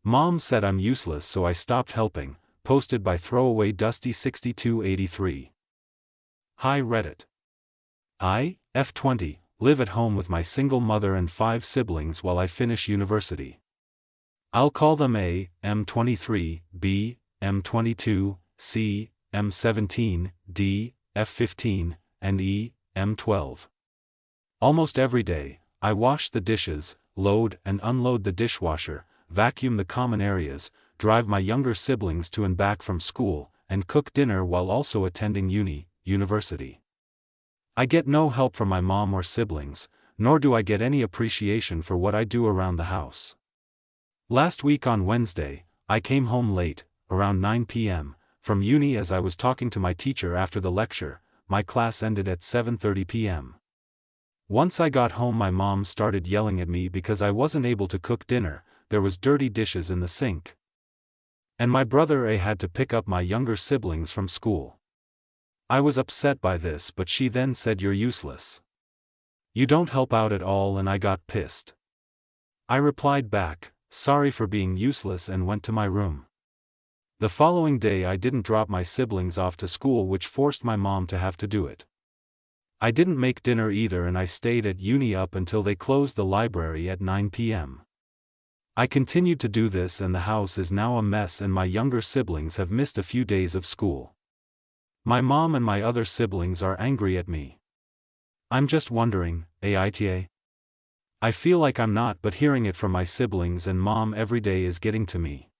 Mom said I'm useless so I stopped helping, posted by Throwaway Dusty6283. Hi Reddit. I, F20, live at home with my single mother and 5 siblings while I finish university. I'll call them A, M23, B, M22, C, M17, D, F15, and E, M12. Almost every day, I wash the dishes, load and unload the dishwasher, vacuum the common areas, drive my younger siblings to and back from school, and cook dinner while also attending university. I get no help from my mom or siblings, nor do I get any appreciation for what I do around the house. Last week on Wednesday, I came home late, around 9 p.m., from uni as I was talking to my teacher after the lecture. My class ended at 7:30 p.m. Once I got home my mom started yelling at me because I wasn't able to cook dinner. There was dirty dishes in the sink. And my brother A had to pick up my younger siblings from school. I was upset by this, but she then said you're useless. You don't help out at all, and I got pissed. I replied back, sorry for being useless, and went to my room. The following day I didn't drop my siblings off to school, which forced my mom to have to do it. I didn't make dinner either, and I stayed at uni up until they closed the library at 9 p.m. I continued to do this, and the house is now a mess, and my younger siblings have missed a few days of school. My mom and my other siblings are angry at me. I'm just wondering, AITA? I feel like I'm not, but hearing it from my siblings and mom every day is getting to me.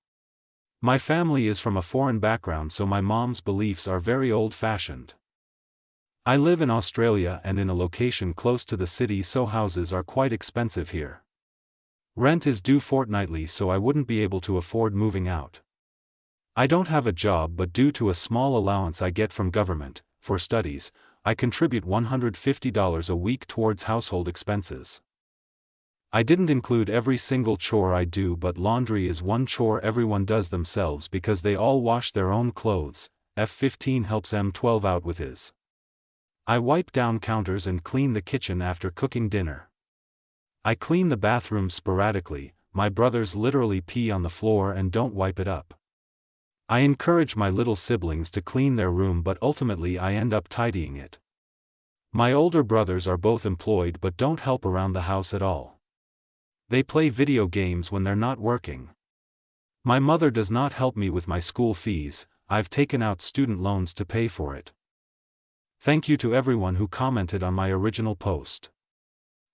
My family is from a foreign background, so my mom's beliefs are very old-fashioned. I live in Australia and in a location close to the city, so houses are quite expensive here. Rent is due fortnightly, so I wouldn't be able to afford moving out. I don't have a job, but due to a small allowance I get from government, for studies, I contribute $150 a week towards household expenses. I didn't include every single chore I do, but laundry is one chore everyone does themselves because they all wash their own clothes. F15 helps M12 out with his. I wipe down counters and clean the kitchen after cooking dinner. I clean the bathroom sporadically. My brothers literally pee on the floor and don't wipe it up. I encourage my little siblings to clean their room, but ultimately I end up tidying it. My older brothers are both employed but don't help around the house at all. They play video games when they're not working. My mother does not help me with my school fees. I've taken out student loans to pay for it. Thank you to everyone who commented on my original post.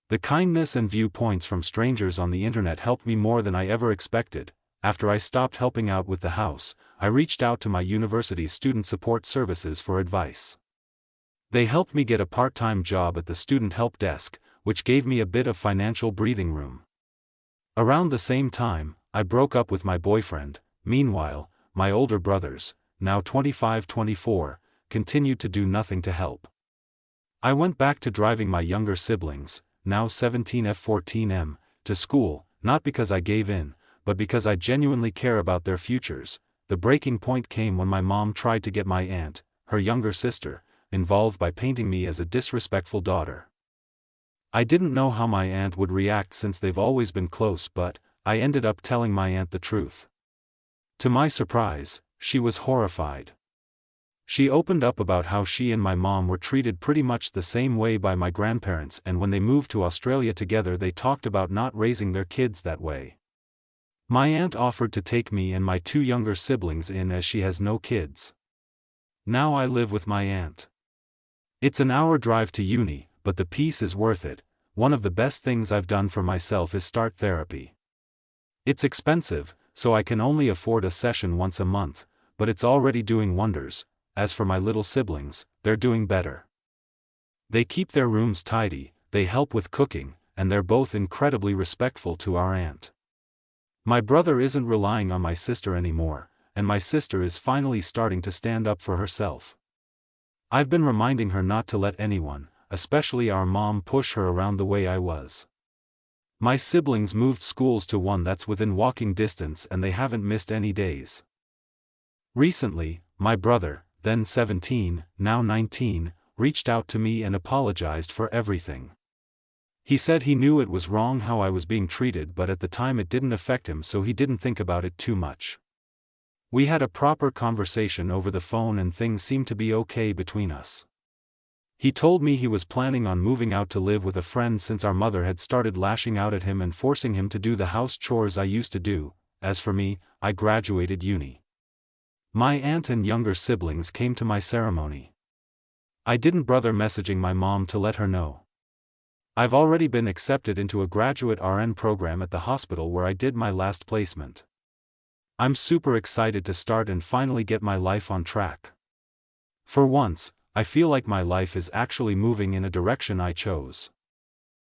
The kindness and viewpoints from strangers on the internet helped me more than I ever expected. After I stopped helping out with the house, I reached out to my university's student support services for advice. They helped me get a part-time job at the student help desk, which gave me a bit of financial breathing room. Around the same time, I broke up with my boyfriend. Meanwhile, my older brothers, now 25-24, continued to do nothing to help. I went back to driving my younger siblings, now 17 F14M, to school, not because I gave in, but because I genuinely care about their futures. The breaking point came when my mom tried to get my aunt, her younger sister, involved by painting me as a disrespectful daughter. I didn't know how my aunt would react since they've always been close, but I ended up telling my aunt the truth. To my surprise, she was horrified. She opened up about how she and my mom were treated pretty much the same way by my grandparents, and when they moved to Australia together they talked about not raising their kids that way. My aunt offered to take me and my 2 younger siblings in as she has no kids. Now I live with my aunt. It's an hour drive to uni, but the peace is worth it. One of the best things I've done for myself is start therapy. It's expensive, so I can only afford a session once a month, but it's already doing wonders. As for my little siblings, they're doing better. They keep their rooms tidy, they help with cooking, and they're both incredibly respectful to our aunt. My brother isn't relying on my sister anymore, and my sister is finally starting to stand up for herself. I've been reminding her not to let anyone, especially our mom, push her around the way I was. My siblings moved schools to one that's within walking distance, and they haven't missed any days. Recently, my brother, then 17, now 19, reached out to me and apologized for everything. He said he knew it was wrong how I was being treated, but at the time it didn't affect him, so he didn't think about it too much. We had a proper conversation over the phone and things seemed to be okay between us. He told me he was planning on moving out to live with a friend since our mother had started lashing out at him and forcing him to do the house chores I used to do. As for me, I graduated uni. My aunt and younger siblings came to my ceremony. I didn't bother messaging my mom to let her know. I've already been accepted into a graduate RN program at the hospital where I did my last placement. I'm super excited to start and finally get my life on track. For once, I feel like my life is actually moving in a direction I chose.